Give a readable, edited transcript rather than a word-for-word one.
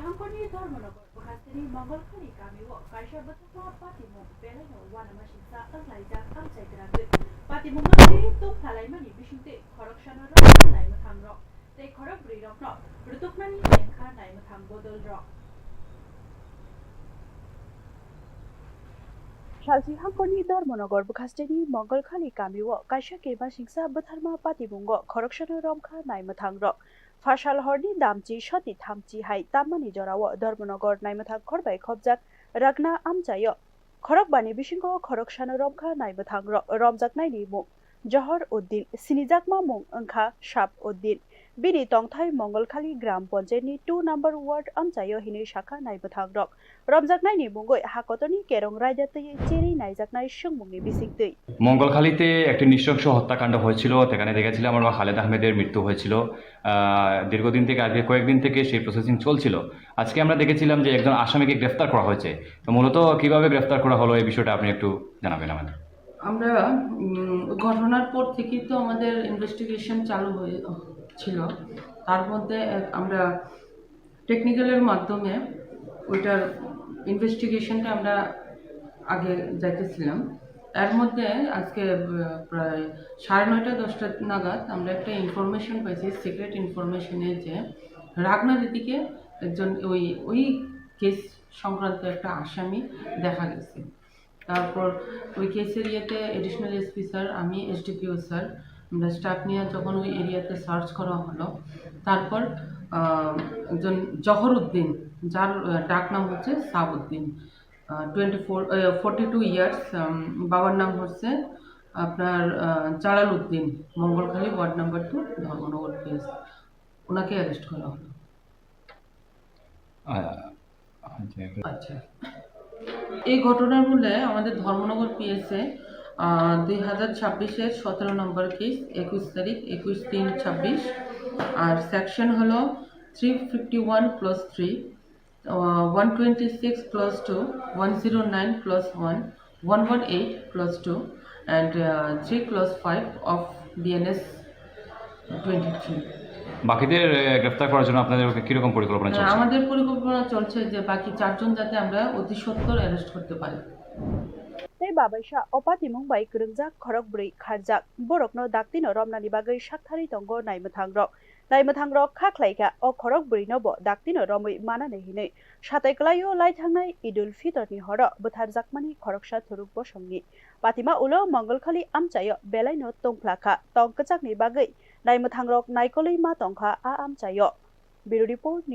Hankoni Dharmanagar, Bukastini Mongolkari Kamiwo, Kaisha Batama Patimu, Belano, Wanamashinsa, Laija, Amsaidragit, Patimungari, two Palaimani, Bishute, Korokshana, Naimatang Rock, they Korok breed of rock, Rutukmani, Yanka, Naimatang Bodol Rock. Shalsi Hankoni Dharmanagar, Bukastini Mongolkari Kamiwo, Kaisha Keba Shingsa, Batama Patimungo, Korokshana Romka, Naimatang Rock. Fashal Horni Damchi Shoti Tamchi Hai Tamani Jorawa Dharmanagar Naimatang Korbai Kobjak Ragna Amjayo Korok Bani Bishingo Korokshana Romka Naimatang Romjak Naini Mung Johor Uddin Sinijakma Mung Angka Shab Uddin Bini Tongthai Mongolkali Gram Ponjeni 2 number ward Amjayo Hini Shaka Naimatang Rock Romjak Naini Mungoi Hakotoni Kerong Rajati Chiri Naijak Nai Shungmungi Bisikti মঙ্গলখালীতে একটি নৃশংস হত্যাকাণ্ড হয়েছিল। সেখানে দেখেছিলাম আমার খালেদ আহমেদের মৃত্যু হয়েছিল। দীর্ঘদিন থেকে আজকে কয়েকদিন থেকে সেই প্রসেসিং চলছিল। আজকে আমরা দেখেছিলাম যে একজন আসামিকে গ্রেফতার করা হয়েছে। তো মূলত কিভাবে গ্রেফতার করা হলো এই বিষয়টা আপনি একটু জানাবেন আমাদের। আমরা ঘটনার পর থেকেই তো আমাদের ইনভেস্টিগেশন চালু হয়েছিল। তার মধ্যে আমরা টেকনিক্যালের মাধ্যমে ওইটার ইনভেস্টিগেশনটা আমরা আগে যাইতেছিলাম। এর মধ্যে আজকে প্রায় 9:30-10টা নাগাদ আমরা একটা ইনফরমেশন পাইছি, সিক্রেট ইনফরমেশনে, যে রাগনা দিদিকে একজন ওই কেস সংক্রান্ত একটা আসামি দেখা গেছে। তারপর ওই কেসের ইয়েতে এডিশনাল এসপি স্যার, আমি এসডিপিও স্যার, আমরা স্টাফ নিয়ে যখন ওই এরিয়াতে সার্চ করা হলো, তারপর একজন জহর উদ্দিন, যার ডাক নাম হচ্ছে সাবউদ্দিন, 42 ইয়ার্স, বাবার নাম হচ্ছে আপনার Jalal Uddin, Mangalkhali ward number 2 Dharmanagar case, ওনাকে অ্যারেস্ট করা হলো। আচ্ছা, এই ঘটনার মূলে আমাদের ধর্মনগর পিএসএ 2026-এর 17 নম্বর কেস, 21 তারিখ 21/3/26, আর সেকশন হলো 351+3, 126+2, 109+1, 118+2 and 3+5 of BNS 23। বাকিদের গ্রেফতার করার জন্য আপনাদের কিরকম পরিকল্পনা চলছে? আমাদের পরিকল্পনা চলছে যে বাকি 4 জন যাতে আমরা অতি সত্বর অ্যারেস্ট করতে পারি। Tei Babaisha Opatimung Bai Kurungjak Korok Bri Kharjak Borokno Daktino Romnani Bagai Shakthari Tongo Naimatang Rok Khaklaika O Korok Bri Nobo Daktino Romui Manane Hine Shatai Klayo Laithangnai Idul Fitr ni Horo Butharjakmani Koroksha Thuruk Bosongni Patima Ulo Mongolkhali Amchayo Belaino Tongplaka Tongkachakni Bagai Naimatang Rok Naikoli Ma Tongkha A Amchayo Bureau Report News